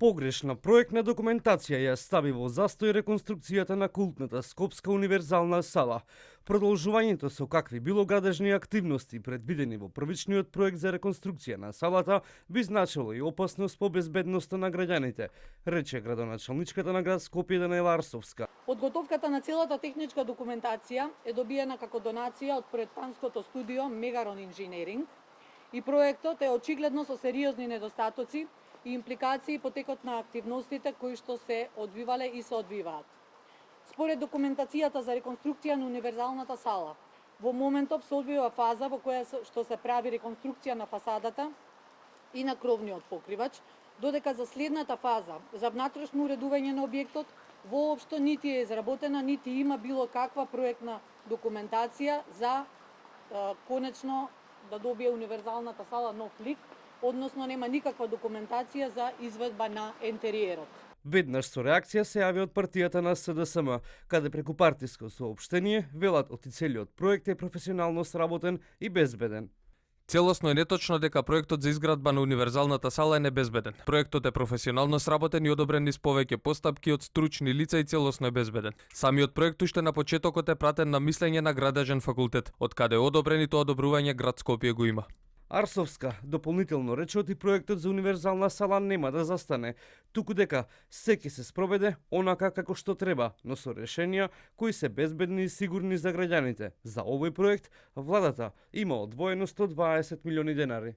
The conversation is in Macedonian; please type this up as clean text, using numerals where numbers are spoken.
Погрешна проектна документација ја стави во застој реконструкцијата на култната Скопска универзална сала. Продолжувањето со какви било градежни активности предвидени во првичниот проект за реконструкција на салата би значило и опасност по безбедноста на граѓаните, рече градоначалничката на град Скопје Даниела Арсовска. Подготовката на целата техничка документација е добиена како донација од проектантското студио Мегарон Инженеринг и проектот е очигледно со сериозни недостатоци и импликации по текот на активностите кои што се одвивале и се одвиваат. Според документацијата за реконструкција на универзалната сала, во моментов се одвива фаза во која што се прави реконструкција на фасадата и на кровниот покривач, додека за следната фаза, за внатрешно уредување на објектот, воопшто нити е изработена, нити има било каква проектна документација за конечно да добие универзалната сала нов лик, односно нема никаква документација за изведба на ентериерот. Веднаш со реакција се јави од партијата на СДСМ, каде преку партиско соопштение велат оти целиот проект е професионално сработен и безбеден. Целосно е неточно дека проектот за изградба на универзалната сала е небезбеден. Проектот е професионално сработен и одобрен низ повеќе постапки од стручни лица и целосно е безбеден. Самиот проект уште на почетокот е пратен на мислење на градежен факултет, од каде е одобрен и тоа одобрување град Скопје го има. Арсовска дополнително рече оти проектот за универзална сала нема да застане, туку дека се ќе се спроведе онака како што треба, но со решенија кои се безбедни и сигурни за граѓаните. За овој проект владата има одвоено 120 милиони денари.